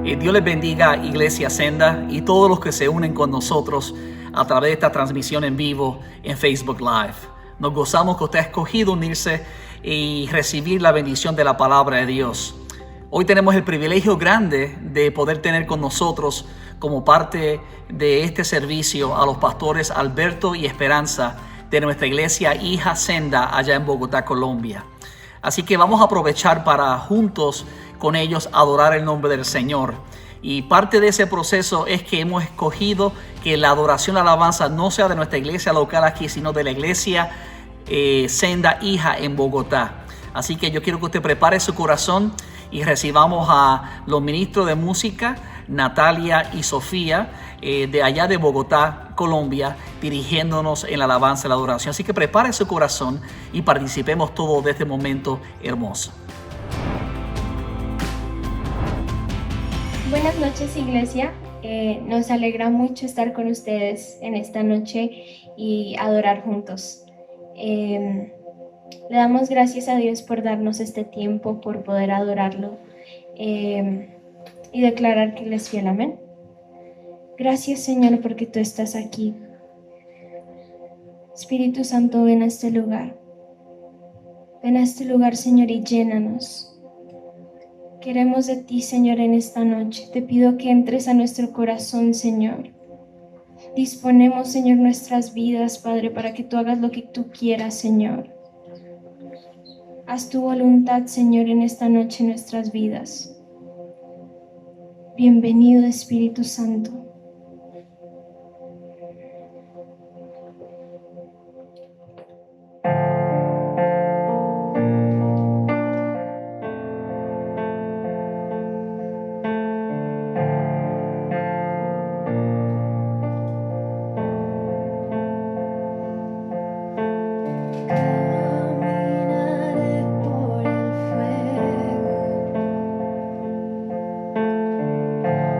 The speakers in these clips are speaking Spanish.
Dios les bendiga, Iglesia Senda, y todos los que se unen con nosotros a través de esta transmisión en vivo en Facebook Live. Nos gozamos que usted ha escogido unirse y recibir la bendición de la palabra de Dios. Hoy tenemos el privilegio grande de poder tener con nosotros como parte de este servicio a los pastores Alberto y Esperanza de nuestra iglesia Hija Senda allá en Bogotá, Colombia. Así que vamos a aprovechar para juntos con ellos adorar el nombre del Señor. Y parte de ese proceso es que hemos escogido que la adoración, la alabanza no sea de nuestra iglesia local aquí, sino de la iglesia Senda Hija en Bogotá. Así que yo quiero que usted prepare su corazón y recibamos a los ministros de música, Natalia y Sofía, de allá de Bogotá, Colombia, dirigiéndonos en la alabanza y la adoración. Así que prepare su corazón y participemos todos de este momento hermoso. Buenas noches, Iglesia. Nos alegra mucho estar con ustedes en esta noche y adorar juntos. Le damos gracias a Dios por darnos este tiempo, por poder adorarlo y declarar que Él es fiel. Amén. Gracias, Señor, porque tú estás aquí. Espíritu Santo, ven a este lugar. Ven a este lugar, Señor, y llénanos. Queremos de ti, Señor, en esta noche. Te pido que entres a nuestro corazón, Señor. Disponemos, Señor, nuestras vidas, Padre, para que tú hagas lo que tú quieras, Señor. Haz tu voluntad, Señor, en esta noche en nuestras vidas. Bienvenido, Espíritu Santo.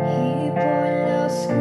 Y por la oscuridad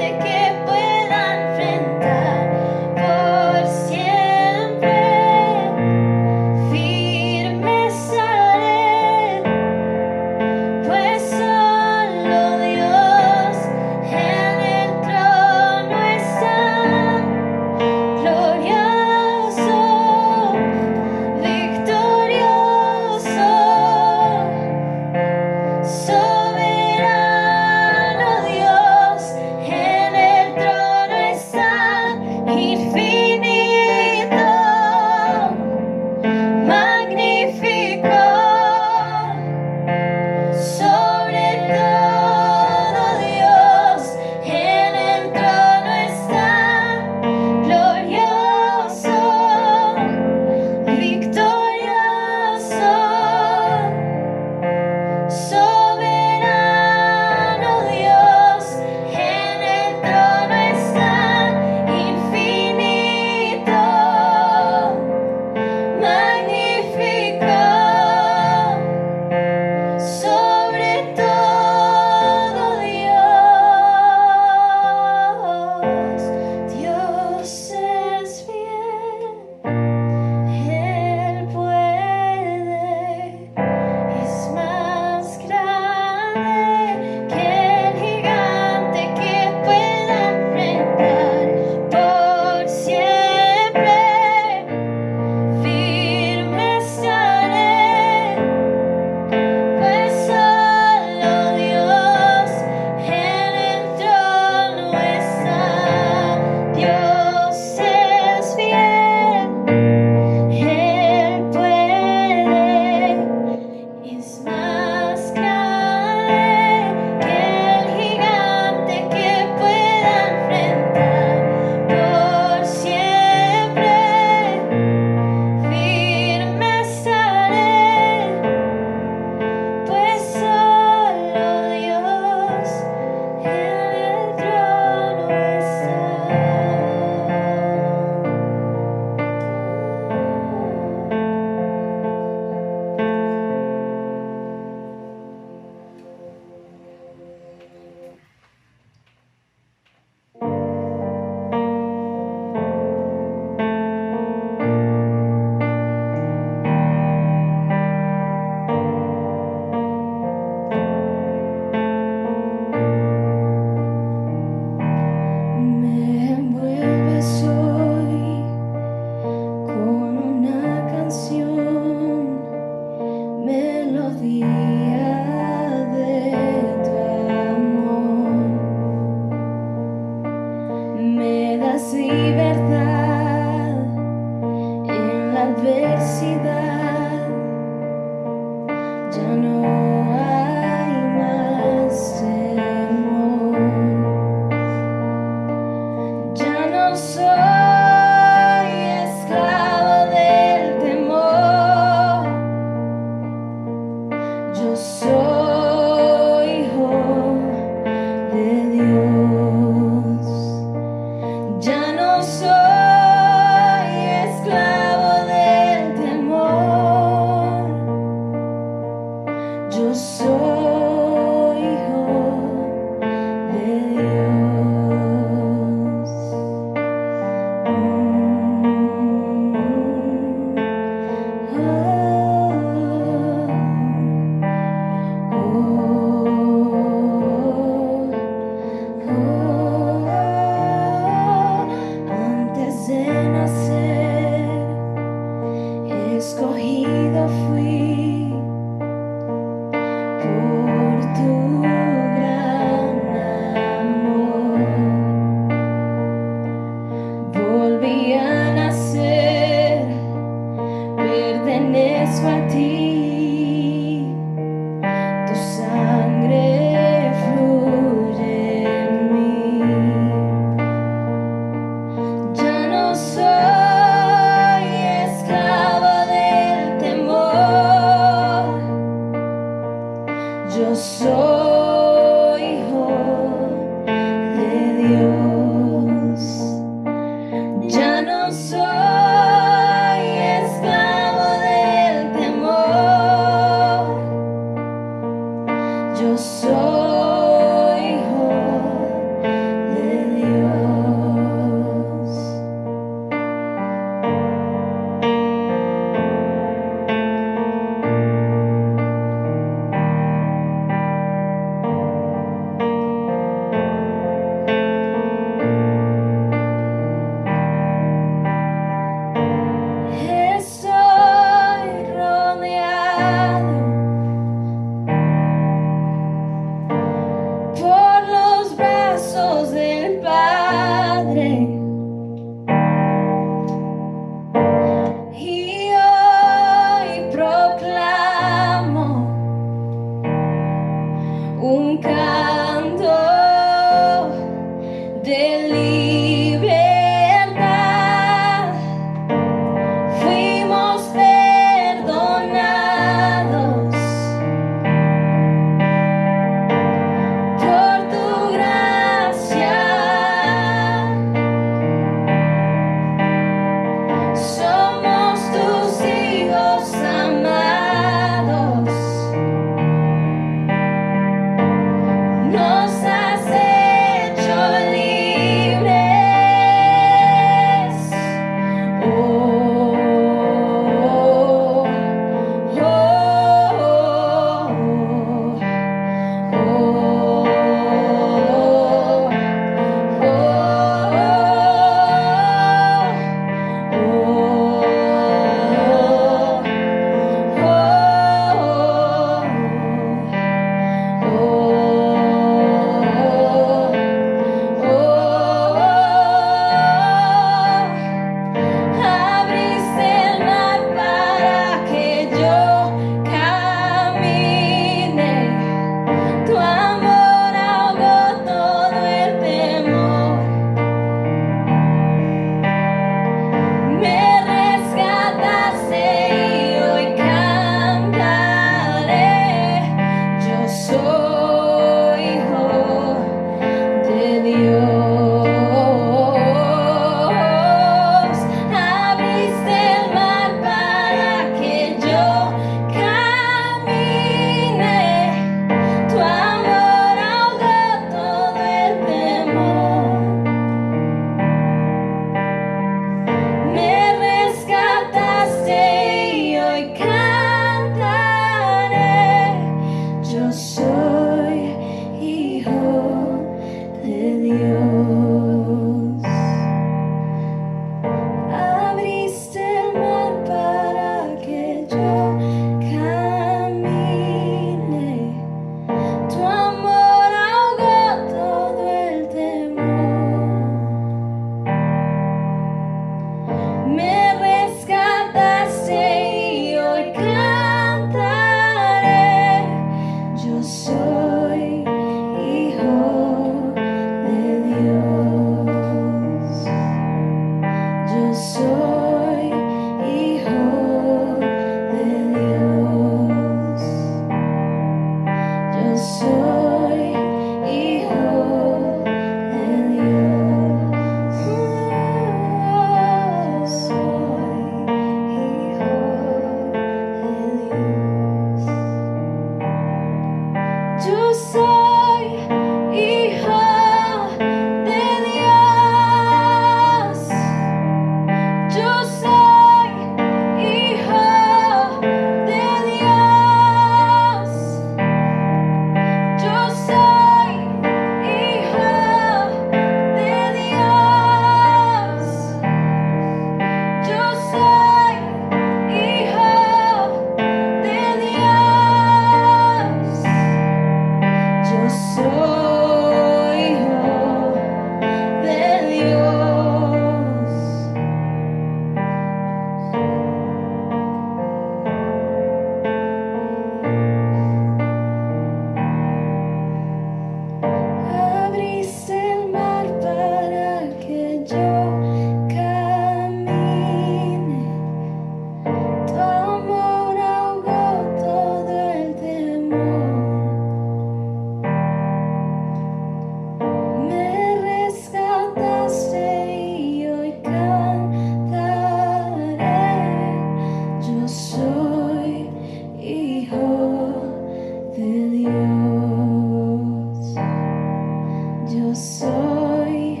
soy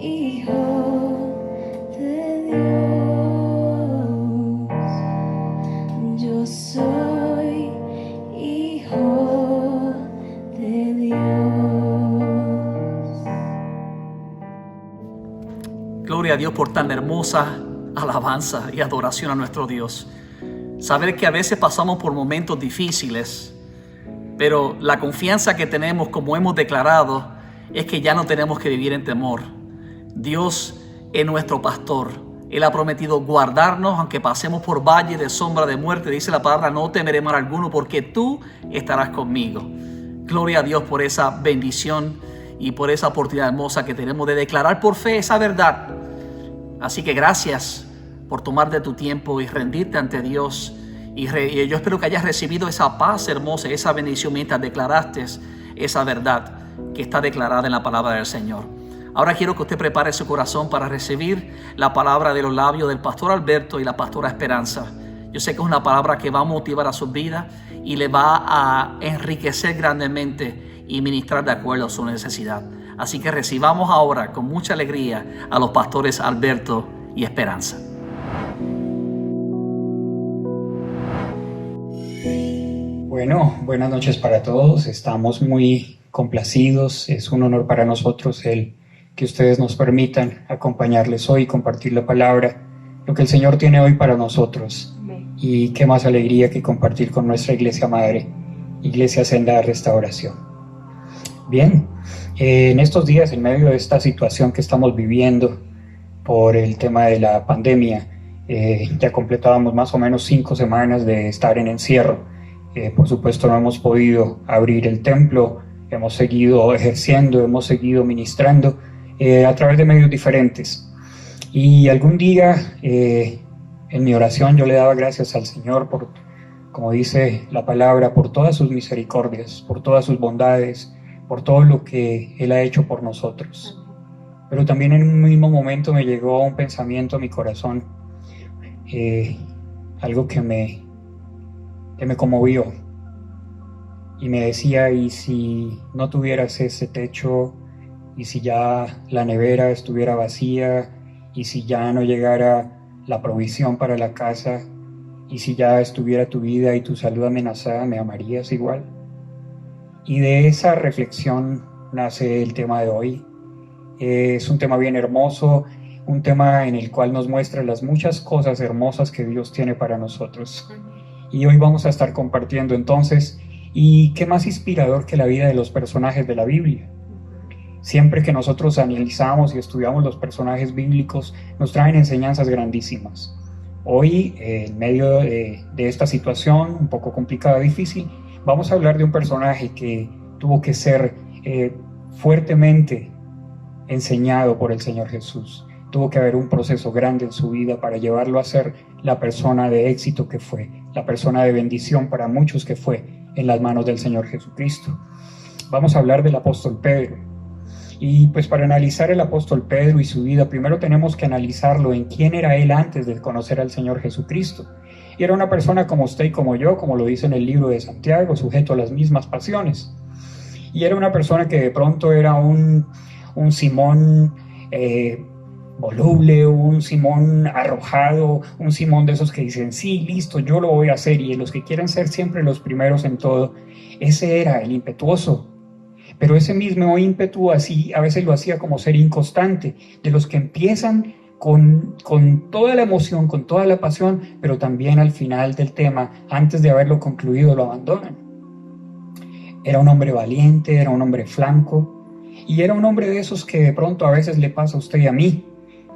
hijo de Dios. Yo soy hijo de Dios. Gloria a Dios por tan hermosa alabanza y adoración a nuestro Dios. Saber que a veces pasamos por momentos difíciles, pero la confianza que tenemos, como hemos declarado, es que ya no tenemos que vivir en temor. Dios es nuestro pastor. Él ha prometido guardarnos aunque pasemos por valle de sombra de muerte. Dice la palabra, no temeré mal alguno porque tú estarás conmigo. Gloria a Dios por esa bendición y por esa oportunidad hermosa que tenemos de declarar por fe esa verdad. Así que gracias por tomarte tu tiempo y rendirte ante Dios. Y yo espero que hayas recibido esa paz hermosa, esa bendición mientras declaraste esa verdad que está declarada en la palabra del Señor. Ahora quiero que usted prepare su corazón para recibir la palabra de los labios del pastor Alberto y la pastora Esperanza. Yo sé que es una palabra que va a motivar a su vida y le va a enriquecer grandemente y ministrar de acuerdo a su necesidad. Así que recibamos ahora con mucha alegría a los pastores Alberto y Esperanza. Bueno, buenas noches para todos. Estamos muy complacidos. Es un honor para nosotros el que ustedes nos permitan acompañarles hoy y compartir la palabra, lo que el Señor tiene hoy para nosotros. Amén. Y qué más alegría que compartir con nuestra iglesia madre, Iglesia Senda de Restauración. Bien, en estos días, en medio de esta situación que estamos viviendo por el tema de la pandemia, ya completábamos más o menos 5 semanas de estar en encierro. Por supuesto no hemos podido abrir el templo, hemos seguido ejerciendo, hemos seguido ministrando a través de medios diferentes. Y algún día en mi oración yo le daba gracias al Señor por, como dice la palabra, por todas sus misericordias, por todas sus bondades, por todo lo que Él ha hecho por nosotros. Pero también en un mismo momento me llegó un pensamiento a mi corazón, algo que me conmovió y me decía, ¿y si no tuvieras ese techo? ¿Y si ya la nevera estuviera vacía? ¿Y si ya no llegara la provisión para la casa? ¿Y si ya estuviera tu vida y tu salud amenazada? ¿Me amarías igual? Y de esa reflexión nace el tema de hoy. Es un tema bien hermoso, un tema en el cual nos muestra las muchas cosas hermosas que Dios tiene para nosotros. Y hoy vamos a estar compartiendo entonces, y qué más inspirador que la vida de los personajes de la Biblia. Siempre que nosotros analizamos y estudiamos los personajes bíblicos, nos traen enseñanzas grandísimas. Hoy, en medio de esta situación un poco complicada, difícil, vamos a hablar de un personaje que tuvo que ser fuertemente enseñado por el Señor Jesús. Tuvo que haber un proceso grande en su vida para llevarlo a ser la persona de éxito que fue, la persona de bendición para muchos que fue en las manos del Señor Jesucristo. Vamos a hablar del apóstol Pedro. Y pues para analizar el apóstol Pedro y su vida, primero tenemos que analizarlo en quién era él antes de conocer al Señor Jesucristo. Y era una persona como usted y como yo, como lo dice en el libro de Santiago, sujeto a las mismas pasiones. Y era una persona que de pronto era un Simón voluble, un Simón arrojado, un Simón de esos que dicen, sí, listo, yo lo voy a hacer, y los que quieren ser siempre los primeros en todo. Ese era el impetuoso. Pero ese mismo ímpetu así a veces lo hacía como ser inconstante, de los que empiezan con toda la emoción, con toda la pasión, pero también al final del tema, antes de haberlo concluido, lo abandonan. Era un hombre valiente, era un hombre franco, y era un hombre de esos que de pronto a veces le pasa a usted y a mí,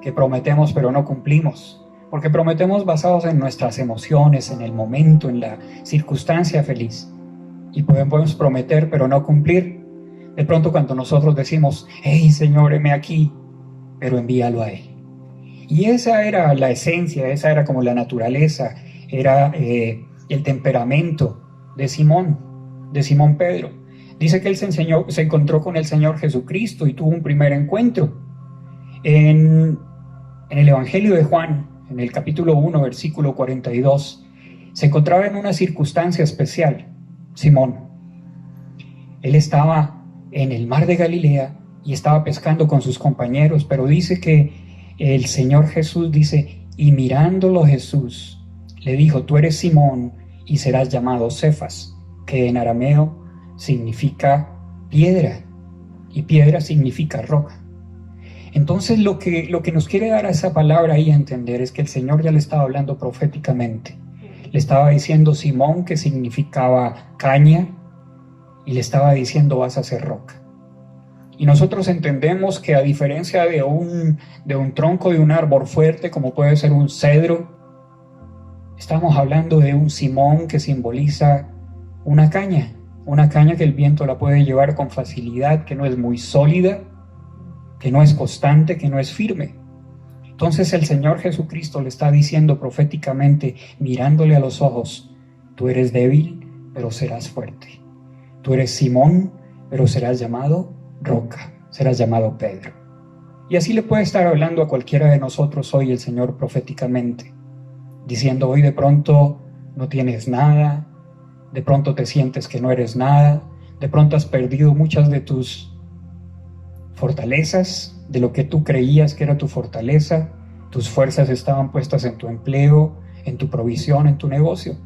que prometemos pero no cumplimos, porque prometemos basados en nuestras emociones, en el momento, en la circunstancia feliz, y podemos prometer pero no cumplir. De pronto cuando nosotros decimos, hey Señor, heme aquí, pero envíalo a Él. Y esa era la esencia, esa era como la naturaleza, era el temperamento de Simón Pedro. Dice que él se encontró con el Señor Jesucristo y tuvo un primer encuentro. En el Evangelio de Juan, en el capítulo 1, versículo 42, se encontraba en una circunstancia especial, Simón. Él estaba en el mar de Galilea y estaba pescando con sus compañeros, pero dice que el Señor Jesús dice, y mirándolo Jesús, le dijo, tú eres Simón y serás llamado Cefas, que en arameo significa piedra, y piedra significa roca. Entonces lo que nos quiere dar a esa palabra ahí a entender es que el Señor ya le estaba hablando proféticamente. Le estaba diciendo Simón, que significaba caña, y le estaba diciendo vas a ser roca. Y nosotros entendemos que a diferencia de un tronco de un árbol fuerte, como puede ser un cedro, estamos hablando de un Simón que simboliza una caña que el viento la puede llevar con facilidad, que no es muy sólida, que no es constante, que no es firme. Entonces el Señor Jesucristo le está diciendo proféticamente, mirándole a los ojos, tú eres débil, pero serás fuerte. Tú eres Simón, pero serás llamado roca, serás llamado Pedro. Y así le puede estar hablando a cualquiera de nosotros hoy el Señor proféticamente, diciendo hoy de pronto no tienes nada, de pronto te sientes que no eres nada, de pronto has perdido muchas de tus fortalezas, de lo que tú creías que era tu fortaleza, tus fuerzas estaban puestas en tu empleo, en tu provisión, en tu negocio,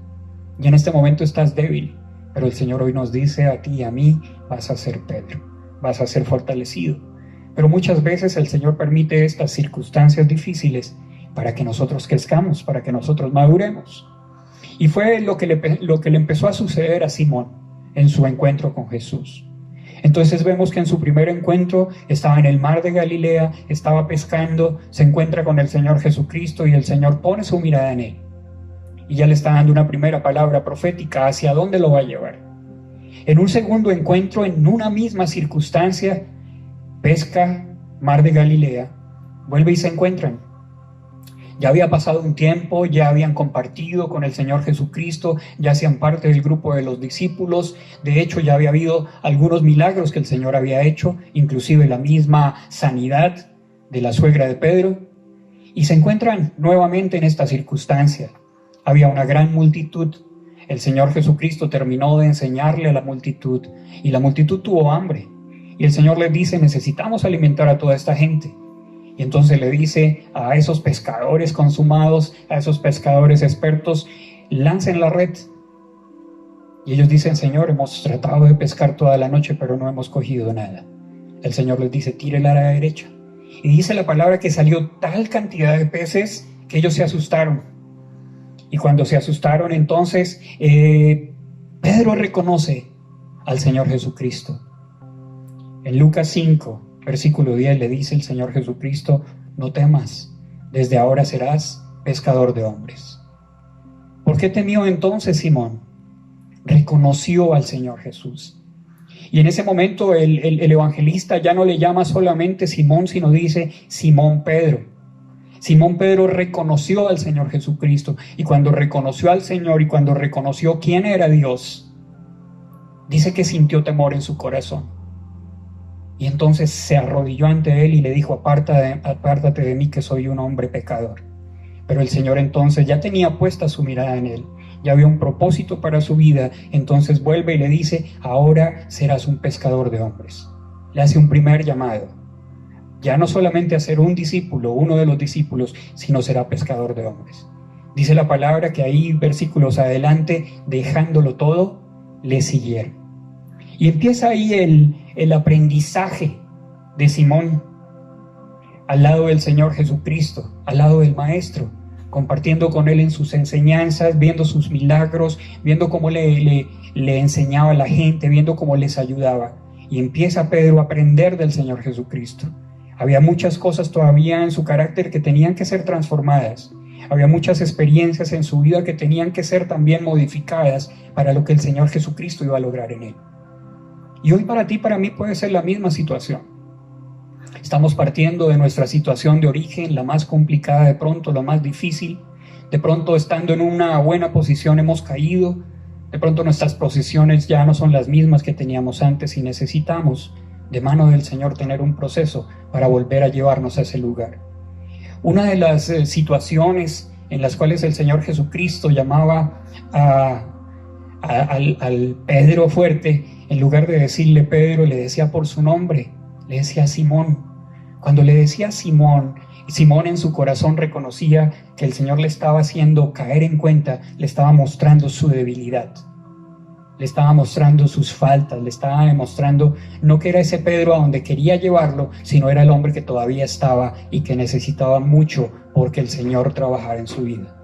y en este momento estás débil, pero el Señor hoy nos dice a ti y a mí, vas a ser Pedro, vas a ser fortalecido. Pero muchas veces el Señor permite estas circunstancias difíciles para que nosotros crezcamos, para que nosotros maduremos. Y fue lo que le empezó a suceder a Simón en su encuentro con Jesús. Entonces vemos que en su primer encuentro estaba en el mar de Galilea, estaba pescando, se encuentra con el Señor Jesucristo y el Señor pone su mirada en él. Y ya le está dando una primera palabra profética hacia dónde lo va a llevar. En un segundo encuentro, en una misma circunstancia, pesca, mar de Galilea, vuelve y se encuentran. Ya había pasado un tiempo, ya habían compartido con el Señor Jesucristo, ya hacían parte del grupo de los discípulos. De hecho, ya había habido algunos milagros que el Señor había hecho, inclusive la misma sanidad de la suegra de Pedro. Y se encuentran nuevamente en esta circunstancia. Había una gran multitud. El Señor Jesucristo terminó de enseñarle a la multitud y la multitud tuvo hambre. Y el Señor les dice, necesitamos alimentar a toda esta gente. Y entonces le dice a esos pescadores consumados, a esos pescadores expertos, lancen la red. Y ellos dicen, Señor, hemos tratado de pescar toda la noche, pero no hemos cogido nada. El Señor les dice, tírela a la derecha. Y dice la palabra que salió tal cantidad de peces que ellos se asustaron. Y cuando se asustaron, entonces Pedro reconoce al Señor Jesucristo. En Lucas 5, versículo 10 le dice el Señor Jesucristo, no temas, desde ahora serás pescador de hombres. ¿Por qué temió entonces Simón? Reconoció al Señor Jesús. Y en ese momento el evangelista ya no le llama solamente Simón, sino dice Simón Pedro. Simón Pedro reconoció al Señor Jesucristo, y cuando reconoció al Señor y cuando reconoció quién era Dios, dice que sintió temor en su corazón. Y entonces se arrodilló ante él y le dijo, apártate de mí que soy un hombre pecador. Pero el Señor entonces ya tenía puesta su mirada en él, ya había un propósito para su vida. Entonces vuelve y le dice, ahora serás un pescador de hombres. Le hace un primer llamado, ya no solamente a ser un discípulo, uno de los discípulos, sino será pescador de hombres. Dice la palabra que ahí versículos adelante, dejándolo todo, le siguieron. Y empieza ahí el aprendizaje de Simón al lado del Señor Jesucristo, al lado del Maestro, compartiendo con él en sus enseñanzas, viendo sus milagros, viendo cómo le enseñaba a la gente, viendo cómo les ayudaba. Y empieza Pedro a aprender del Señor Jesucristo. Había muchas cosas todavía en su carácter que tenían que ser transformadas. Había muchas experiencias en su vida que tenían que ser también modificadas para lo que el Señor Jesucristo iba a lograr en él. Y hoy para ti, para mí puede ser la misma situación. Estamos partiendo de nuestra situación de origen, la más complicada de pronto, la más difícil. De pronto, estando en una buena posición, hemos caído. De pronto nuestras posiciones ya no son las mismas que teníamos antes y necesitamos de mano del Señor tener un proceso para volver a llevarnos a ese lugar. Una de las situaciones en las cuales el Señor Jesucristo llamaba al Pedro fuerte, en lugar de decirle Pedro, le decía por su nombre, Le decía Simón. Cuando le decía Simón, Simón en su corazón reconocía que el Señor le estaba haciendo caer en cuenta, le estaba mostrando su debilidad, le estaba mostrando sus faltas, le estaba demostrando no que era ese Pedro a donde quería llevarlo, sino era el hombre que todavía estaba y que necesitaba mucho porque el Señor trabajara en su vida.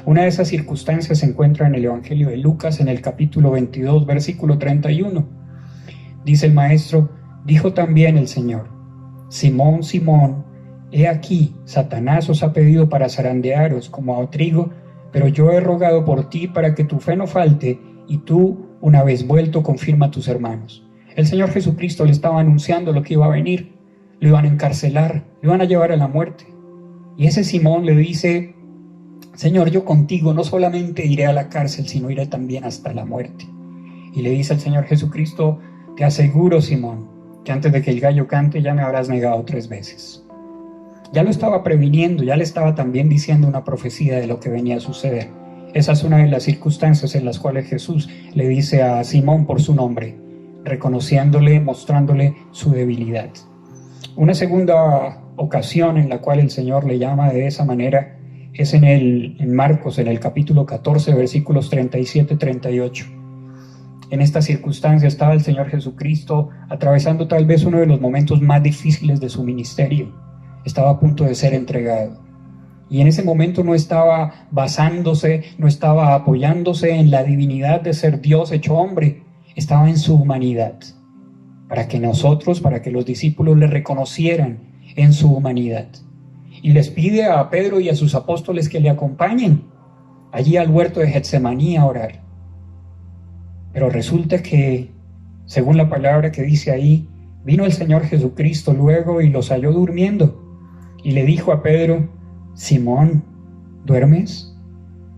Una de esas circunstancias se encuentra en el Evangelio de Lucas, en el capítulo 22, versículo 31. Dice el maestro: dijo también el Señor: Simón, Simón, he aquí, Satanás os ha pedido para zarandearos como a trigo, pero yo he rogado por ti para que tu fe no falte, y tú, una vez vuelto, confirma a tus hermanos. El Señor Jesucristo le estaba anunciando lo que iba a venir. Lo iban a encarcelar, lo iban a llevar a la muerte. Y ese Simón le dice: Señor, yo contigo no solamente iré a la cárcel, sino iré también hasta la muerte. Y le dice al Señor Jesucristo: te aseguro, Simón, que antes de que el gallo cante ya me habrás negado 3 veces. Ya lo estaba previniendo, ya le estaba también diciendo una profecía de lo que venía a suceder. Esa es una de las circunstancias en las cuales Jesús le dice a Simón por su nombre, reconociéndole, mostrándole su debilidad. Una segunda ocasión en la cual el Señor le llama de esa manera es en Marcos, en el capítulo 14, versículos 37-38. En esta circunstancia estaba el Señor Jesucristo atravesando tal vez uno de los momentos más difíciles de su ministerio. Estaba a punto de ser entregado. Y en ese momento no estaba basándose, no estaba apoyándose en la divinidad de ser Dios hecho hombre. Estaba en su humanidad. Para que nosotros, para que los discípulos le reconocieran en su humanidad. Y les pide a Pedro y a sus apóstoles que le acompañen allí al huerto de Getsemaní a orar. Pero resulta que, según la palabra que dice ahí, vino el Señor Jesucristo luego y los halló durmiendo. Y le dijo a Pedro: Simón, ¿duermes?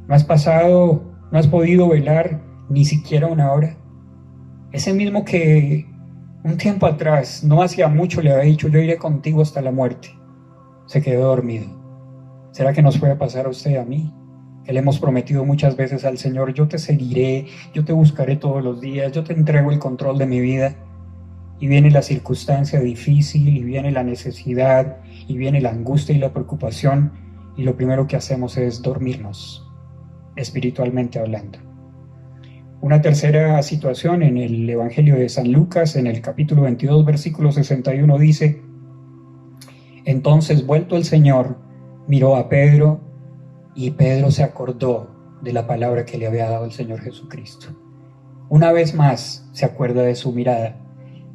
¿No has podido velar ni siquiera una hora? Ese mismo que un tiempo atrás, no hacía mucho, le había dicho: yo iré contigo hasta la muerte, se quedó dormido. ¿Será que nos puede pasar a usted y a mí? Que le hemos prometido muchas veces al Señor: yo te seguiré, yo te buscaré todos los días, yo te entrego el control de mi vida. Y viene la circunstancia difícil, y viene la necesidad, y viene la angustia y la preocupación, y lo primero que hacemos es dormirnos, espiritualmente hablando. Una tercera situación en el Evangelio de San Lucas, en el capítulo 22, versículo 61, dice: entonces, vuelto el Señor, miró a Pedro, y Pedro se acordó de la palabra que le había dado el Señor Jesucristo. Una vez más se acuerda de su mirada,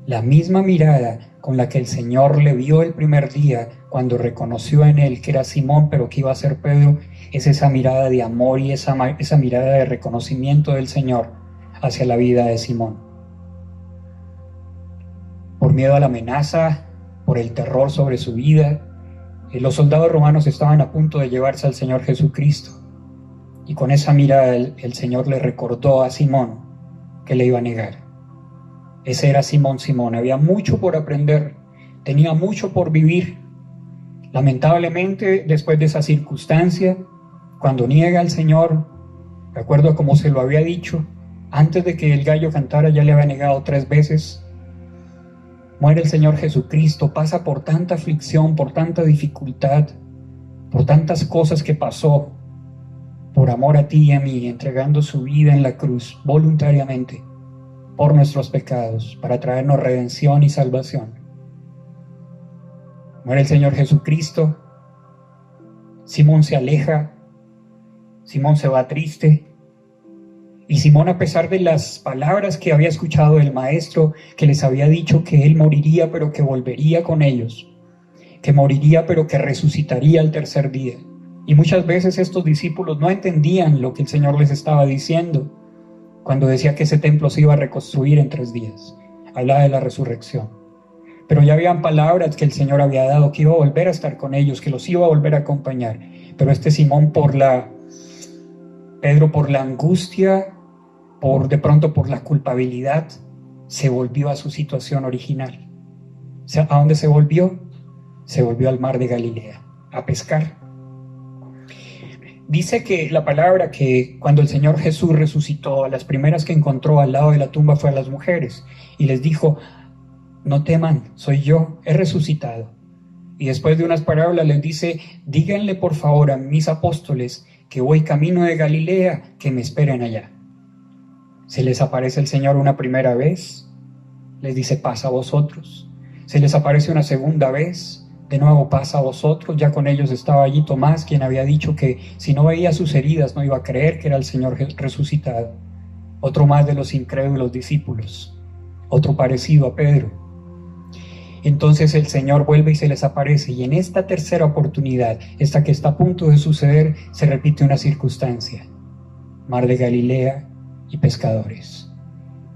la misma mirada con la que el Señor le vio el primer día cuando reconoció en él que era Simón, pero que iba a ser Pedro. Es esa mirada de amor y esa mirada de reconocimiento del Señor hacia la vida de Simón. Por miedo a la amenaza, por el terror sobre su vida, los soldados romanos estaban a punto de llevarse al Señor Jesucristo. Y con esa mirada el Señor le recordó a Simón que le iba a negar. Ese era Simón. Había mucho por aprender, tenía mucho por vivir. Lamentablemente, después de esa circunstancia, cuando niega al Señor, de acuerdo a como se lo había dicho, antes de que el gallo cantara ya le había negado 3 veces. Muere el Señor Jesucristo, pasa por tanta aflicción, por tanta dificultad, por tantas cosas que pasó, por amor a ti y a mí, entregando su vida en la cruz voluntariamente por nuestros pecados, para traernos redención y salvación. Muere el Señor Jesucristo, Simón se aleja, Simón se va triste, y Simón, a pesar de las palabras que había escuchado del Maestro, que les había dicho que él moriría pero que volvería con ellos, que moriría pero que resucitaría al tercer día. Y muchas veces estos discípulos no entendían lo que el Señor les estaba diciendo cuando decía que ese templo se iba a reconstruir en 3 días. Hablaba de la resurrección. Pero ya habían palabras que el Señor había dado, que iba a volver a estar con ellos, que los iba a volver a acompañar. Pero este Simón, Pedro, por la angustia, de pronto por la culpabilidad, se volvió a su situación original. ¿A dónde se volvió? Se volvió al mar de Galilea, a pescar. Dice que la palabra que cuando el Señor Jesús resucitó, a las primeras que encontró al lado de la tumba fue a las mujeres, y les dijo: no teman, soy yo, he resucitado. Y después de unas parábolas les dice, díganle por favor a mis apóstoles que voy camino de Galilea, que me esperen allá. Se les aparece el Señor una primera vez, les dice, pasa a vosotros. Se les aparece una segunda vez, de nuevo pasa a vosotros. Ya con ellos estaba allí Tomás, quien había dicho que si no veía sus heridas no iba a creer que era el Señor resucitado. Otro más de los incrédulos discípulos, otro parecido a Pedro. Entonces el Señor vuelve y se les aparece, y en esta tercera oportunidad, esta que está a punto de suceder, se repite una circunstancia: mar de Galilea y pescadores.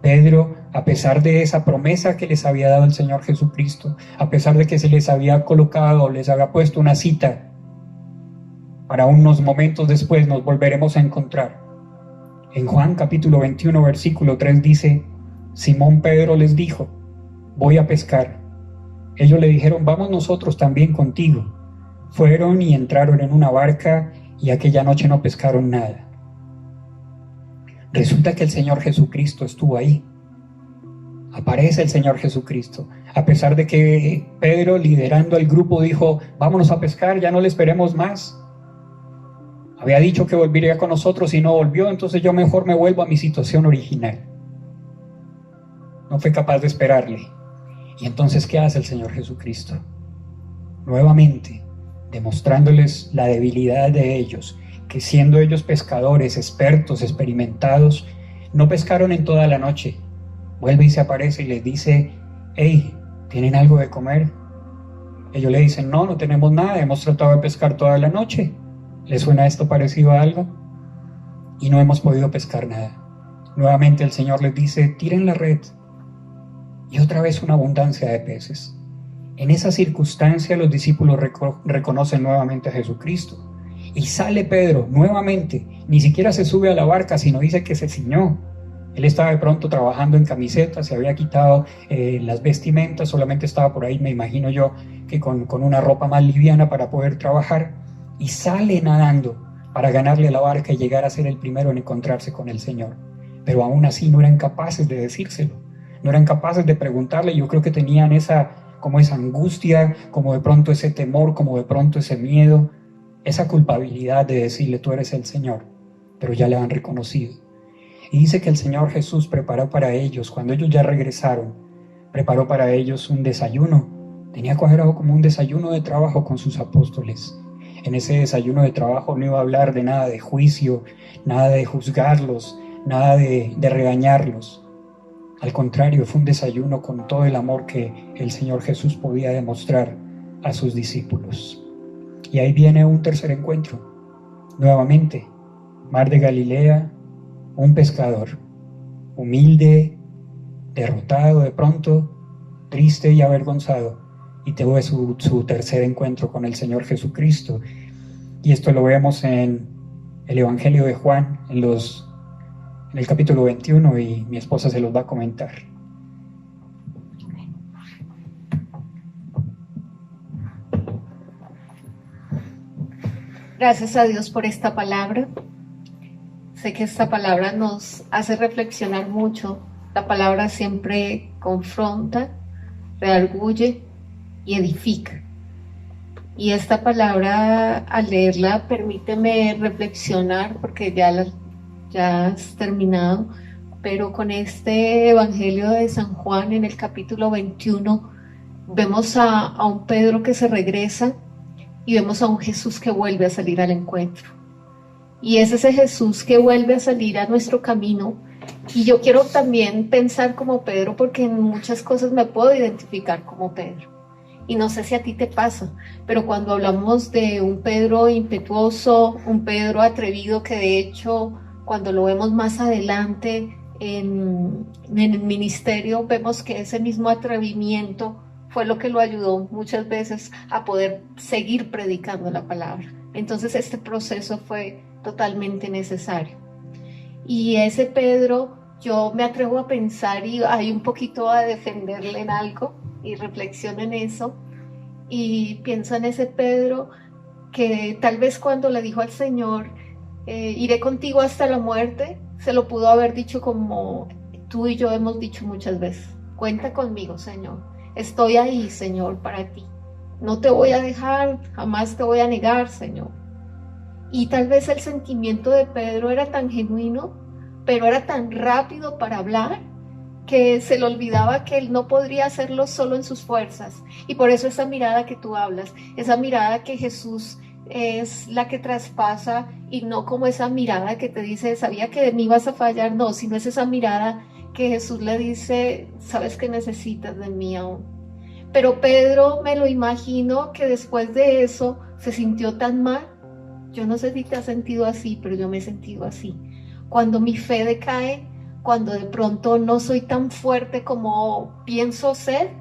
Pedro, a pesar de esa promesa que les había dado el Señor Jesucristo, a pesar de que se les había colocado, les había puesto una cita para unos momentos después nos volveremos a encontrar. En Juan capítulo 21 versículo 3 dice, Simón Pedro les dijo, voy a pescar. Ellos le dijeron, vamos nosotros también contigo. Fueron y entraron en una barca y aquella noche no pescaron nada. Resulta que el Señor Jesucristo estuvo ahí. Aparece el Señor Jesucristo. A pesar de que Pedro, liderando el grupo, dijo, vámonos a pescar, ya no le esperemos más. Había dicho que volvería con nosotros y no volvió, entonces yo mejor me vuelvo a mi situación original. No fue capaz de esperarle. Y entonces, ¿qué hace el Señor Jesucristo? Nuevamente, demostrándoles la debilidad de ellos, que siendo ellos pescadores, expertos, experimentados, no pescaron en toda la noche. Vuelve y se aparece y les dice, hey, ¿tienen algo de comer? Ellos le dicen, no, no tenemos nada, hemos tratado de pescar toda la noche. ¿Les suena esto parecido a algo? Y no hemos podido pescar nada. Nuevamente el Señor les dice, tiren la red. Y otra vez una abundancia de peces. En esa circunstancia los discípulos reconocen nuevamente a Jesucristo. Y sale Pedro nuevamente, ni siquiera se sube a la barca, sino dice que se ciñó. Él estaba de pronto trabajando en camiseta, se había quitado las vestimentas, solamente estaba por ahí, me imagino yo, que con una ropa más liviana para poder trabajar. Y sale nadando para ganarle a la barca y llegar a ser el primero en encontrarse con el Señor. Pero aún así no eran capaces de decírselo. No eran capaces de preguntarle. Yo creo que tenían esa angustia, como de pronto ese temor, como de pronto ese miedo, esa culpabilidad de decirle, tú eres el Señor, pero ya le han reconocido. Y dice que el Señor Jesús preparó para ellos, cuando ellos ya regresaron, preparó para ellos un desayuno. Tenía cuadrado como un desayuno de trabajo con sus apóstoles. En ese desayuno de trabajo no iba a hablar de nada de juicio, nada de juzgarlos, nada de regañarlos. Al contrario, fue un desayuno con todo el amor que el Señor Jesús podía demostrar a sus discípulos. Y ahí viene un tercer encuentro. Nuevamente, mar de Galilea, un pescador, humilde, derrotado de pronto, triste y avergonzado, y tuvo su tercer encuentro con el Señor Jesucristo. Y esto lo vemos en el Evangelio de Juan, en el capítulo 21, y mi esposa se los va a comentar. Gracias a Dios por esta palabra. Sé que esta palabra nos hace reflexionar mucho. La palabra siempre confronta, redarguye y edifica. Y esta palabra, al leerla, permíteme reflexionar, porque ya has terminado, pero con este Evangelio de San Juan, en el capítulo 21, vemos a un Pedro que se regresa y vemos a un Jesús que vuelve a salir al encuentro. Y es ese Jesús que vuelve a salir a nuestro camino. Y yo quiero también pensar como Pedro, porque en muchas cosas me puedo identificar como Pedro. Y no sé si a ti te pasa, pero cuando hablamos de un Pedro impetuoso, un Pedro atrevido, que de hecho cuando lo vemos más adelante en el ministerio, vemos que ese mismo atrevimiento fue lo que lo ayudó muchas veces a poder seguir predicando la palabra. Entonces este proceso fue totalmente necesario. Y ese Pedro, yo me atrevo a pensar y hay un poquito a defenderle en algo y reflexiono en eso y pienso en ese Pedro que tal vez cuando le dijo al Señor, iré contigo hasta la muerte, se lo pudo haber dicho como tú y yo hemos dicho muchas veces, cuenta conmigo, Señor. Estoy ahí, Señor, para ti. No te voy a dejar, jamás te voy a negar, Señor. Y tal vez el sentimiento de Pedro era tan genuino, pero era tan rápido para hablar, que se le olvidaba que él no podría hacerlo solo en sus fuerzas. Y por eso esa mirada que tú hablas, esa mirada que Jesús es la que traspasa, y no como esa mirada que te dice, sabía que de mí vas a fallar, no, sino es esa mirada que Jesús le dice, sabes que necesitas de mí aún. Pero Pedro, me lo imagino que después de eso se sintió tan mal. Yo no sé si te has sentido así, pero yo me he sentido así. Cuando mi fe decae, cuando de pronto no soy tan fuerte como pienso ser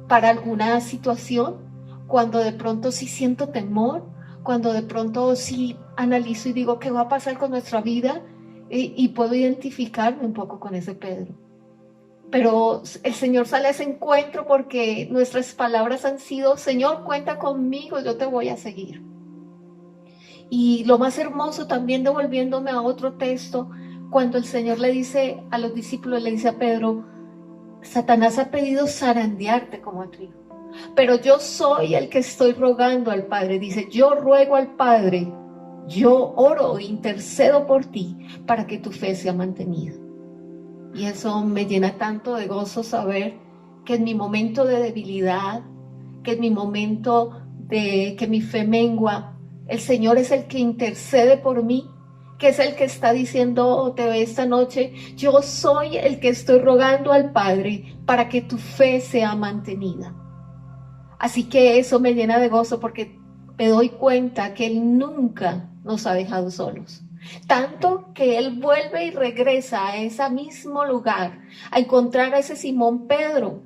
para alguna situación, cuando de pronto sí siento temor, cuando de pronto sí analizo y digo, ¿qué va a pasar con nuestra vida? Y puedo identificarme un poco con ese Pedro. Pero el Señor sale a ese encuentro porque nuestras palabras han sido, Señor, cuenta conmigo, yo te voy a seguir. Y lo más hermoso también, devolviéndome a otro texto, cuando el Señor le dice a los discípulos, le dice a Pedro, Satanás ha pedido zarandearte como a trigo, pero yo soy el que estoy rogando al Padre. Dice, yo ruego al Padre, yo oro e intercedo por ti para que tu fe sea mantenida. Y eso me llena tanto de gozo saber que en mi momento de debilidad, que en mi momento de que mi fe mengua, el Señor es el que intercede por mí, que es el que está diciéndote esta noche, yo soy el que estoy rogando al Padre para que tu fe sea mantenida. Así que eso me llena de gozo porque me doy cuenta que Él nunca nos ha dejado solos. Tanto que Él vuelve y regresa a ese mismo lugar, a encontrar a ese Simón Pedro.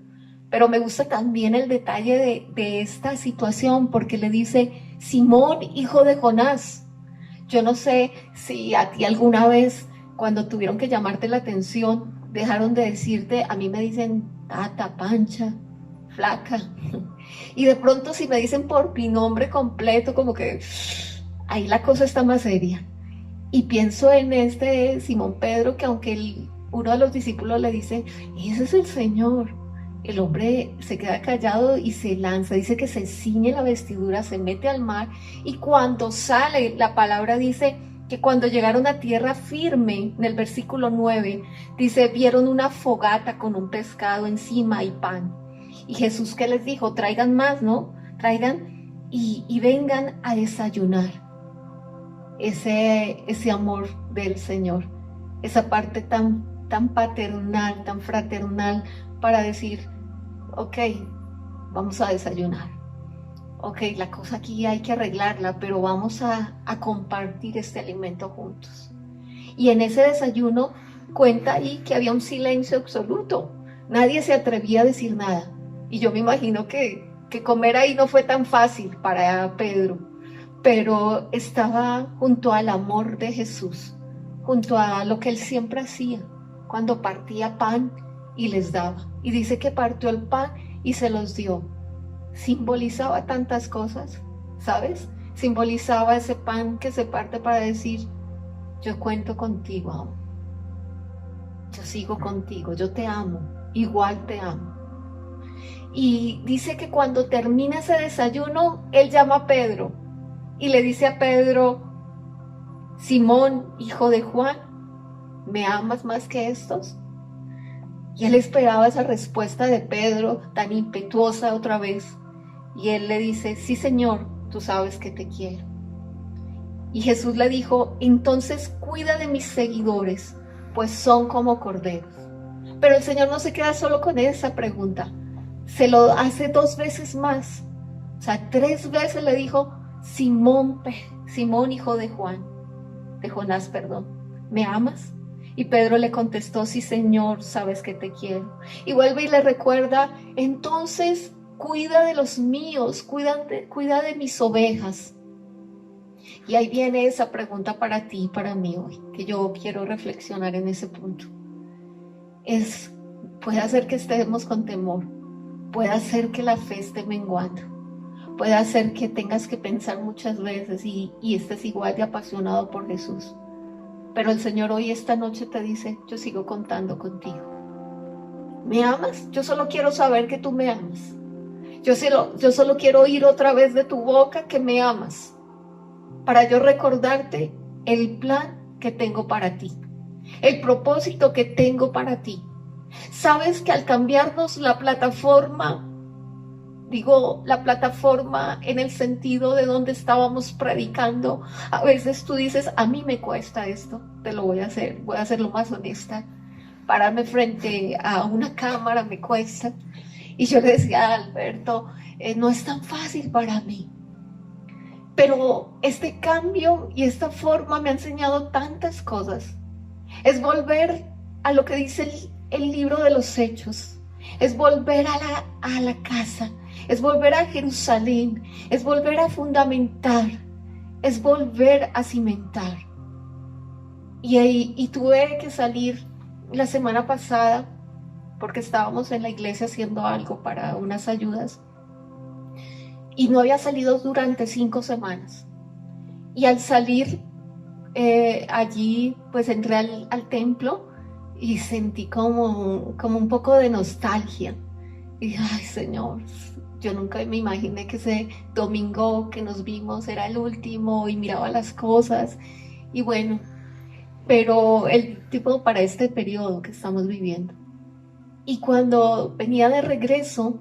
Pero me gusta también el detalle de esta situación, porque le dice, Simón, hijo de Jonás. Yo no sé si a ti alguna vez, cuando tuvieron que llamarte la atención, dejaron de decirte, a mí me dicen Tata, Pancha, Flaca. Y de pronto si me dicen por mi nombre completo, como que ahí la cosa está más seria. Y pienso en este Simón Pedro, que aunque uno de los discípulos le dice, ese es el Señor, el hombre se queda callado y se lanza, dice que se ciñe la vestidura, se mete al mar, y cuando sale, la palabra dice que cuando llegaron a tierra firme, en el versículo 9, dice, vieron una fogata con un pescado encima y pan. Y Jesús, ¿qué les dijo? Traigan más, ¿no? Traigan y vengan a desayunar. Ese amor del Señor, esa parte tan paternal, tan fraternal, para decir, ok, vamos a desayunar. Ok, la cosa aquí hay que arreglarla, pero vamos a compartir este alimento juntos. Y en ese desayuno cuenta ahí que había un silencio absoluto. Nadie se atrevía a decir nada. Y yo me imagino que comer ahí no fue tan fácil para Pedro, pero estaba junto al amor de Jesús, junto a lo que él siempre hacía, cuando partía pan y les daba. Y dice que partió el pan y se los dio. Simbolizaba tantas cosas, ¿sabes? Simbolizaba ese pan que se parte para decir, yo cuento contigo aún. Yo sigo contigo, yo te amo, igual te amo. Y dice que cuando termina ese desayuno, él llama a Pedro y le dice a Pedro, Simón, hijo de Juan, ¿me amas más que estos? Y él esperaba esa respuesta de Pedro, tan impetuosa otra vez. Y él le dice, sí, Señor, tú sabes que te quiero. Y Jesús le dijo, entonces cuida de mis seguidores, pues son como corderos. Pero el Señor no se queda solo con esa pregunta, se lo hace 2 veces más. O sea, 3 veces le dijo, Simón, hijo de Jonás, ¿me amas? Y Pedro le contestó, sí, Señor, sabes que te quiero. Y vuelve y le recuerda, entonces cuida de los míos, cuida de mis ovejas. Y ahí viene esa pregunta para ti y para mí hoy, que yo quiero reflexionar en ese punto. Puede hacer que estemos con temor, puede hacer que la fe esté menguando, puede hacer que tengas que pensar muchas veces y estés igual de apasionado por Jesús. Pero el Señor hoy esta noche te dice, yo sigo contando contigo. ¿Me amas? Yo solo quiero saber que tú me amas. Yo solo quiero oír otra vez de tu boca que me amas, para yo recordarte el plan que tengo para ti, el propósito que tengo para ti. Sabes que al cambiarnos la plataforma, digo la plataforma en el sentido de donde estábamos predicando, a veces tú dices, a mí me cuesta esto, te lo voy a ser lo más honesta. Pararme frente a una cámara me cuesta. Y yo le decía a Alberto, no es tan fácil para mí. Pero este cambio y esta forma me ha enseñado tantas cosas. Es volver a lo que dice el libro de los Hechos. Es volver a la casa. Es volver a Jerusalén. Es volver a fundamentar. Es volver a cimentar. Y tuve que salir la semana pasada porque estábamos en la iglesia haciendo algo para unas ayudas y no había salido durante 5 semanas. Y al salir allí, pues entré al templo y sentí como un poco de nostalgia. Y dije, ay Señor, yo nunca me imaginé que ese domingo que nos vimos era el último y miraba las cosas. Y bueno, pero el tipo para este periodo que estamos viviendo. Y cuando venía de regreso,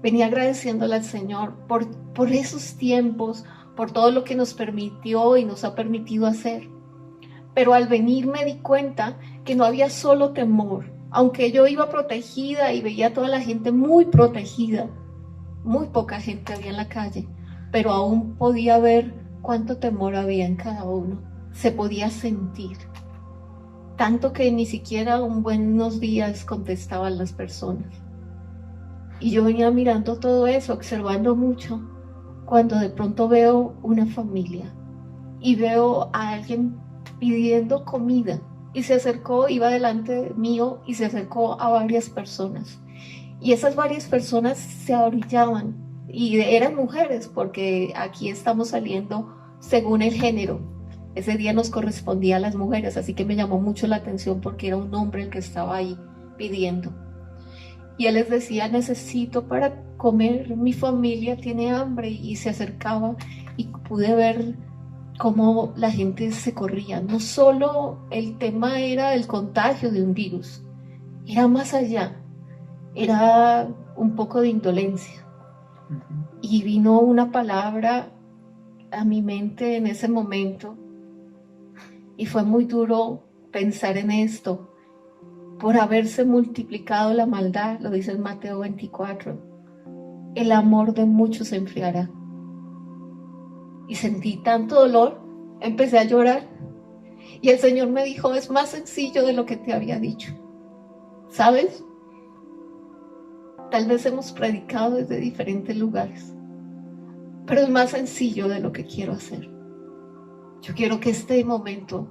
venía agradeciéndole al Señor por esos tiempos, por todo lo que nos permitió y nos ha permitido hacer. Pero al venir me di cuenta que no había solo temor, aunque yo iba protegida y veía a toda la gente muy protegida, muy poca gente había en la calle, pero aún podía ver cuánto temor había en cada uno, se podía sentir. Tanto que ni siquiera un buenos días contestaban las personas. Y yo venía mirando todo eso, observando mucho, cuando de pronto veo una familia y veo a alguien pidiendo comida y se acercó, iba delante mío y se acercó a varias personas. Y esas varias personas se orillaban y eran mujeres, porque aquí estamos saliendo según el género. Ese día nos correspondía a las mujeres, así que me llamó mucho la atención porque era un hombre el que estaba ahí pidiendo. Y él les decía, necesito para comer, mi familia tiene hambre, y se acercaba y pude ver cómo la gente se corría. No solo el tema era el contagio de un virus, era más allá, era un poco de indolencia. Y vino una palabra a mi mente en ese momento. Y fue muy duro pensar en esto, por haberse multiplicado la maldad, lo dice en Mateo 24, el amor de muchos se enfriará. Y sentí tanto dolor, empecé a llorar, y el Señor me dijo, es más sencillo de lo que te había dicho. ¿Sabes? Tal vez hemos predicado desde diferentes lugares, pero es más sencillo de lo que quiero hacer. Yo quiero que este momento,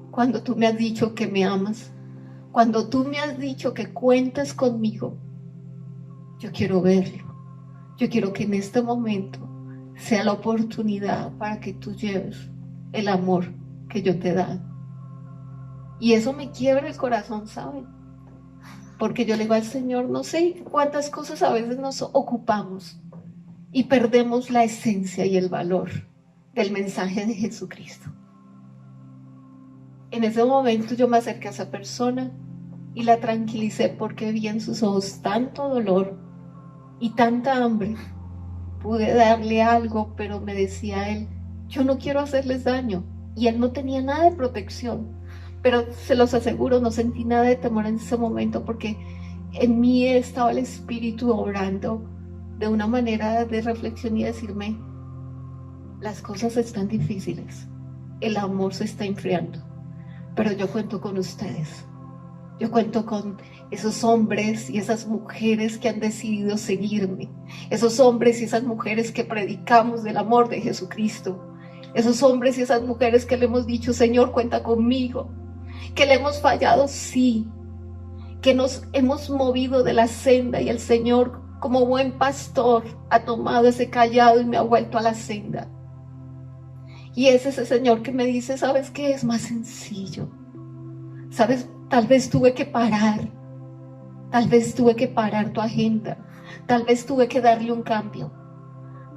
cuando tú me has dicho que me amas, cuando tú me has dicho que cuentas conmigo, yo quiero verlo. Yo quiero que en este momento sea la oportunidad para que tú lleves el amor que yo te he dado. Y eso me quiebra el corazón, ¿saben? Porque yo le digo al Señor, no sé cuántas cosas a veces nos ocupamos y perdemos la esencia y el valor del mensaje de Jesucristo. En ese momento yo me acerqué a esa persona y la tranquilicé, porque vi en sus ojos tanto dolor y tanta hambre. Pude darle algo, pero me decía él, yo no quiero hacerles daño. Y él no tenía nada de protección, pero se los aseguro, no sentí nada de temor en ese momento, porque en mí estaba el Espíritu obrando de una manera de reflexión y decirme, las cosas están difíciles, el amor se está enfriando, pero yo cuento con ustedes. Yo cuento con esos hombres y esas mujeres que han decidido seguirme, esos hombres y esas mujeres que predicamos del amor de Jesucristo, esos hombres y esas mujeres que le hemos dicho, Señor, cuenta conmigo, que le hemos fallado, sí, que nos hemos movido de la senda, y el Señor, como buen pastor, ha tomado ese cayado y me ha vuelto a la senda. Y es ese Señor que me dice, ¿sabes qué? Es más sencillo. ¿Sabes? Tal vez tuve que parar. Tal vez tuve que parar tu agenda. Tal vez tuve que darle un cambio.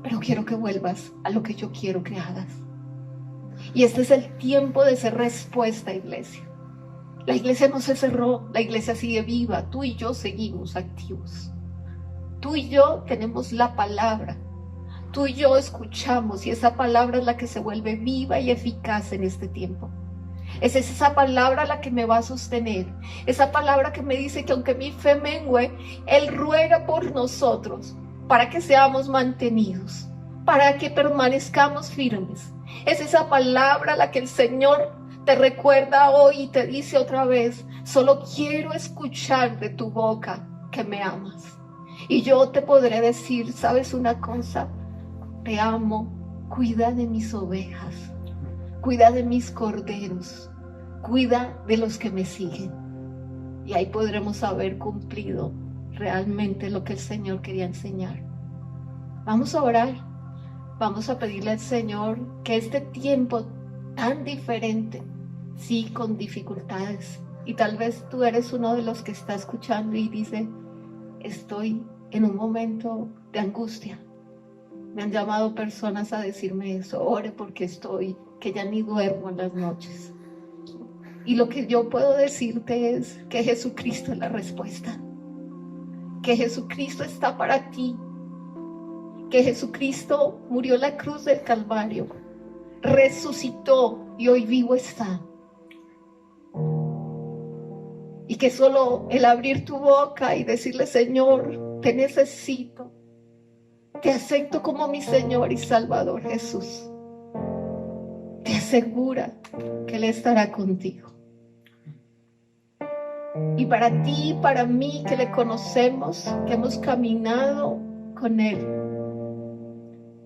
Pero quiero que vuelvas a lo que yo quiero que hagas. Y este es el tiempo de ser respuesta, iglesia. La iglesia no se cerró, la iglesia sigue viva. Tú y yo seguimos activos. Tú y yo tenemos la palabra. Tú y yo escuchamos y esa palabra es la que se vuelve viva y eficaz en este tiempo. Es esa palabra la que me va a sostener. Esa palabra que me dice que aunque mi fe mengue, Él ruega por nosotros para que seamos mantenidos, para que permanezcamos firmes. Es esa palabra la que el Señor te recuerda hoy y te dice otra vez: solo quiero escuchar de tu boca que me amas. Y yo te podré decir, ¿sabes una cosa? Te amo, cuida de mis ovejas, cuida de mis corderos, cuida de los que me siguen. Y ahí podremos haber cumplido realmente lo que el Señor quería enseñar. Vamos a orar, vamos a pedirle al Señor que este tiempo tan diferente, sí, con dificultades, y tal vez tú eres uno de los que está escuchando y dice: estoy en un momento de angustia. Me han llamado personas a decirme eso: ore porque estoy, que ya ni duermo en las noches. Y lo que yo puedo decirte es que Jesucristo es la respuesta, que Jesucristo está para ti, que Jesucristo murió en la cruz del Calvario, resucitó y hoy vivo está. Y que solo el abrir tu boca y decirle: Señor, te necesito, te acepto como mi Señor y Salvador Jesús, te asegura que Él estará contigo. Y para ti y para mí que le conocemos, que hemos caminado con Él,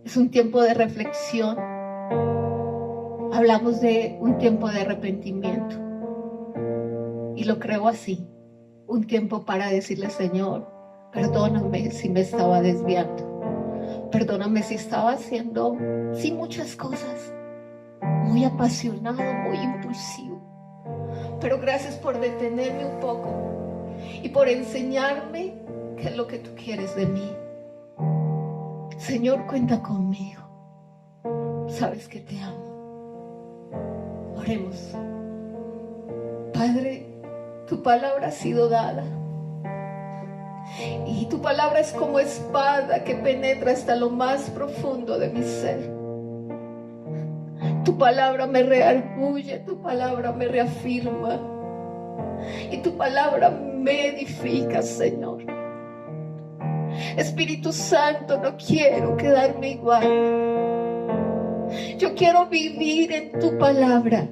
es un tiempo de reflexión. Hablamos de un tiempo de arrepentimiento. Y lo creo así, un tiempo para decirle: Señor, perdóname si me estaba desviando, perdóname si estaba haciendo, sí, muchas cosas, muy apasionado, muy impulsivo, pero gracias por detenerme un poco y por enseñarme qué es lo que tú quieres de mí. Señor, cuenta conmigo, sabes que te amo. Oremos. Padre, tu palabra ha sido dada y tu palabra es como espada que penetra hasta lo más profundo de mi ser. Tu palabra me reargulle, tu palabra me reafirma y tu palabra me edifica, Señor. Espíritu Santo, no quiero quedarme igual. Yo quiero vivir en tu palabra,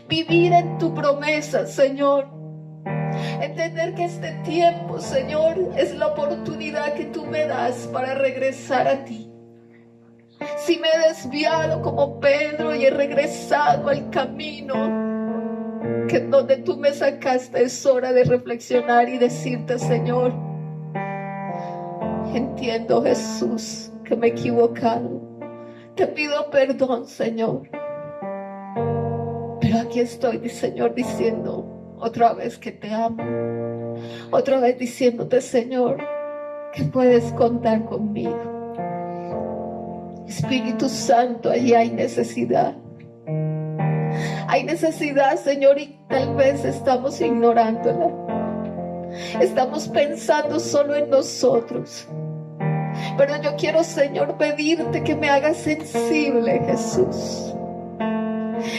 vivir en tu promesa, Señor. Entender que este tiempo, Señor, es la oportunidad que tú me das para regresar a ti. Si me he desviado como Pedro y he regresado al camino que donde tú me sacaste, es hora de reflexionar y decirte: Señor, entiendo, Jesús, que me he equivocado. Te pido perdón, Señor. Pero aquí estoy, Señor, diciendo otra vez que te amo. Otra vez diciéndote, Señor, que puedes contar conmigo. Espíritu Santo, allí hay necesidad. Hay necesidad, Señor, y tal vez estamos ignorándola. Estamos pensando solo en nosotros. Pero yo quiero, Señor, pedirte que me hagas sensible, Jesús.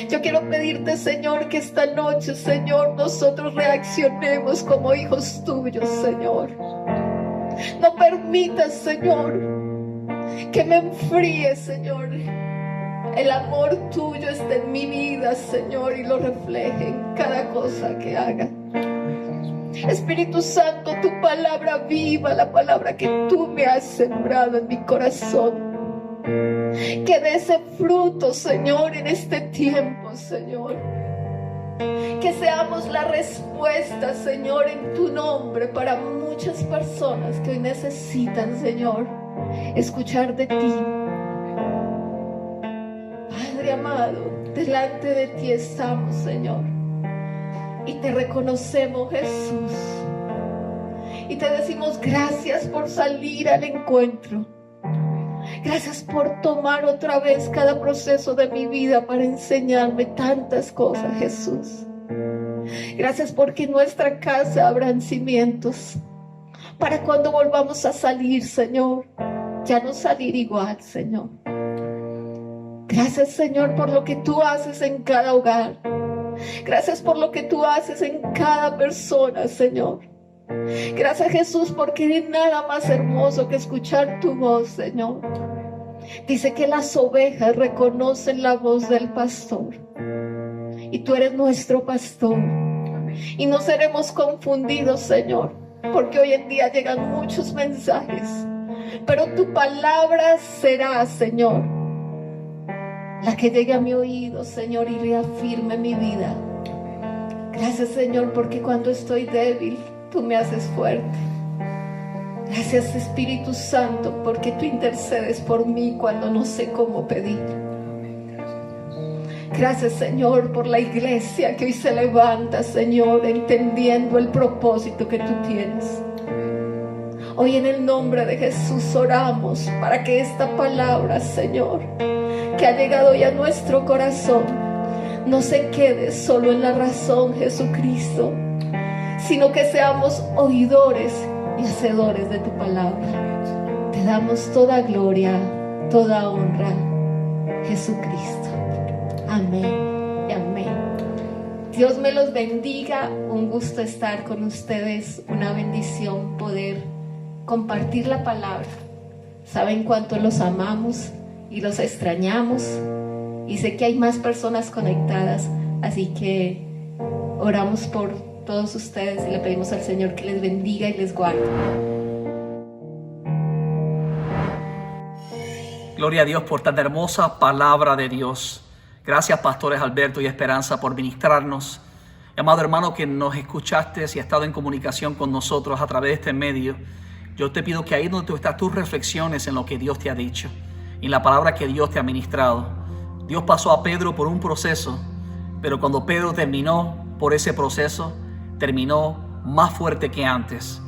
Yo quiero pedirte, Señor, que esta noche, Señor, nosotros reaccionemos como hijos tuyos, Señor. No permitas, Señor, que me enfríe, Señor. El amor tuyo esté en mi vida, Señor, y lo refleje en cada cosa que haga. Espíritu Santo, tu palabra viva, la palabra que tú me has sembrado en mi corazón, que dé ese fruto, Señor, en este tiempo, Señor. Que seamos la respuesta, Señor, en tu nombre para muchas personas que hoy necesitan, Señor, escuchar de ti. Padre amado, delante de ti estamos, Señor, y te reconocemos, Jesús. Y te decimos gracias por salir al encuentro. Gracias por tomar otra vez cada proceso de mi vida para enseñarme tantas cosas, Jesús. Gracias porque en nuestra casa habrán cimientos para cuando volvamos a salir, Señor, ya no salir igual, Señor. Gracias, Señor, por lo que tú haces en cada hogar. Gracias por lo que tú haces en cada persona, Señor. Gracias, Jesús, porque no hay nada más hermoso que escuchar tu voz, Señor. Dice que las ovejas reconocen la voz del pastor. Y tú eres nuestro pastor. Y no seremos confundidos, Señor, porque hoy en día llegan muchos mensajes. Pero tu palabra será, Señor, la que llegue a mi oído, Señor, y reafirme mi vida. Gracias, Señor, porque cuando estoy débil, tú me haces fuerte. Gracias, Espíritu Santo, porque tú intercedes por mí cuando no sé cómo pedir. Gracias, Señor, por la iglesia que hoy se levanta, Señor, entendiendo el propósito que tú tienes. Hoy en el nombre de Jesús oramos para que esta palabra, Señor, que ha llegado hoy a nuestro corazón, no se quede solo en la razón, Jesucristo, sino que seamos oidores y hacedores de tu palabra. Te damos toda gloria, toda honra, Jesucristo. Amén y amén. Dios me los bendiga. Un gusto estar con ustedes. Una bendición poder compartir la palabra. Saben cuánto los amamos y los extrañamos. Y sé que hay más personas conectadas. Así que oramos por todos ustedes y le pedimos al Señor que les bendiga y les guarde. Gloria a Dios por tan hermosa palabra de Dios. Gracias, pastores Alberto y Esperanza, por ministrarnos. Amado hermano que nos escuchaste y has estado en comunicación con nosotros a través de este medio, yo te pido que ahí donde tú estás, tus reflexiones en lo que Dios te ha dicho, en la palabra que Dios te ha ministrado. Dios pasó a Pedro por un proceso, pero cuando Pedro terminó por ese proceso, terminó más fuerte que antes,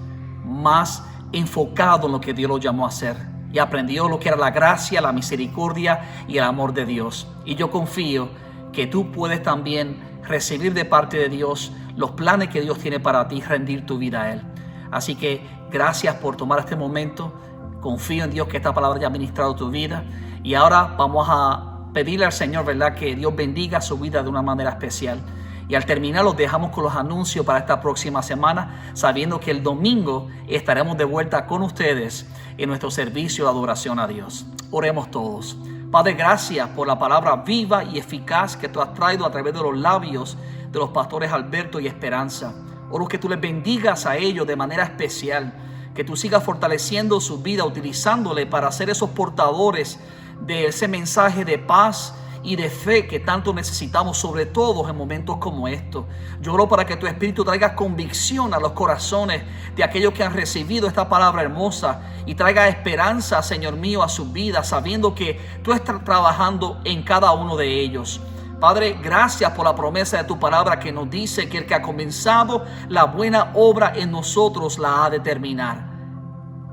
más enfocado en lo que Dios lo llamó a hacer. Y aprendió lo que era la gracia, la misericordia y el amor de Dios. Y yo confío que tú puedes también recibir de parte de Dios los planes que Dios tiene para ti, rendir tu vida a Él. Así que gracias por tomar este momento. Confío en Dios que esta palabra haya ministrado tu vida. Y ahora vamos a pedirle al Señor, ¿verdad?, que Dios bendiga su vida de una manera especial. Y al terminar los dejamos con los anuncios para esta próxima semana, sabiendo que el domingo estaremos de vuelta con ustedes en nuestro servicio de adoración a Dios. Oremos todos. Padre, gracias por la palabra viva y eficaz que tú has traído a través de los labios de los pastores Alberto y Esperanza. Oro que tú les bendigas a ellos de manera especial, que tú sigas fortaleciendo su vida, utilizándole para ser esos portadores de ese mensaje de paz y de fe que tanto necesitamos, sobre todo en momentos como estos. Yo oro para que tu Espíritu traiga convicción a los corazones de aquellos que han recibido esta palabra hermosa y traiga esperanza, Señor mío, a sus vidas, sabiendo que tú estás trabajando en cada uno de ellos. Padre, gracias por la promesa de tu palabra que nos dice que el que ha comenzado la buena obra en nosotros la ha de terminar.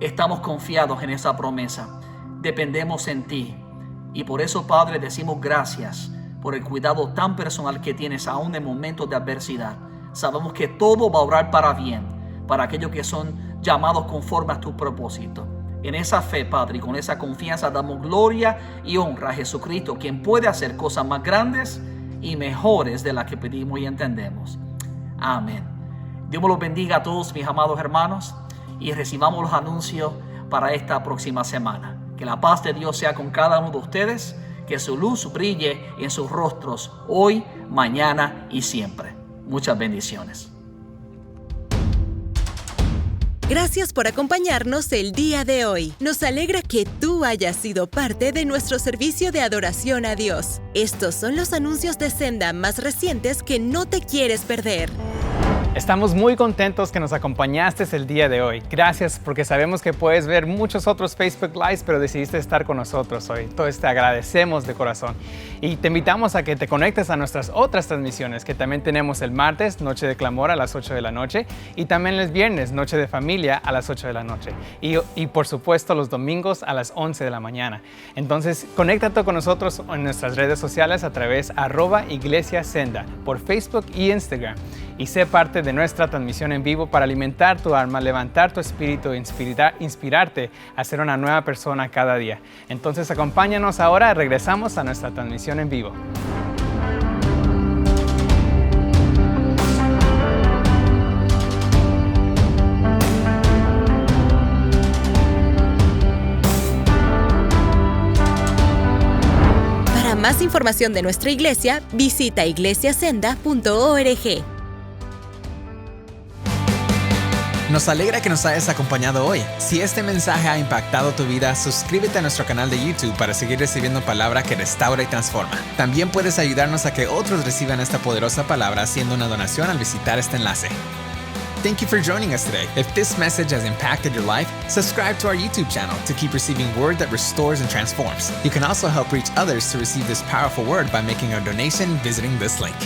Estamos confiados en esa promesa. Dependemos en ti. Y por eso, Padre, decimos gracias por el cuidado tan personal que tienes aún en momentos de adversidad. Sabemos que todo va a obrar para bien, para aquellos que son llamados conforme a tu propósito. En esa fe, Padre, y con esa confianza damos gloria y honra a Jesucristo, quien puede hacer cosas más grandes y mejores de las que pedimos y entendemos. Amén. Dios me los bendiga a todos, mis amados hermanos, y recibamos los anuncios para esta próxima semana. Que la paz de Dios sea con cada uno de ustedes, que su luz brille en sus rostros hoy, mañana y siempre. Muchas bendiciones. Gracias por acompañarnos el día de hoy. Nos alegra que tú hayas sido parte de nuestro servicio de adoración a Dios. Estos son los anuncios de Senda más recientes que no te quieres perder. Estamos muy contentos que nos acompañaste el día de hoy. Gracias, porque sabemos que puedes ver muchos otros Facebook Lives, pero decidiste estar con nosotros hoy. Entonces te agradecemos de corazón. Y te invitamos a que te conectes a nuestras otras transmisiones, que también tenemos el martes, Noche de Clamor a las 8 de la noche, y también el viernes, Noche de Familia a las 8 de la noche. Y por supuesto los domingos a las 11 de la mañana. Entonces, conéctate con nosotros en nuestras redes sociales a través @iglesiasenda por Facebook y Instagram. Y sé parte de nuestra transmisión en vivo para alimentar tu alma, levantar tu espíritu e inspirarte a ser una nueva persona cada día. Entonces acompáñanos ahora, regresamos a nuestra transmisión en vivo. Para más información de nuestra iglesia, visita iglesiasenda.org. Nos alegra que nos hayas acompañado hoy. Si este mensaje ha impactado tu vida, suscríbete a nuestro canal de YouTube para seguir recibiendo palabra que restaura y transforma. También puedes ayudarnos a que otros reciban esta poderosa palabra haciendo una donación al visitar este enlace. Thank you for joining us today. If this message has impacted your life, subscribe to our YouTube channel to keep receiving word that restores and transforms. You can also help reach others to receive this powerful word by making a donation visiting this link.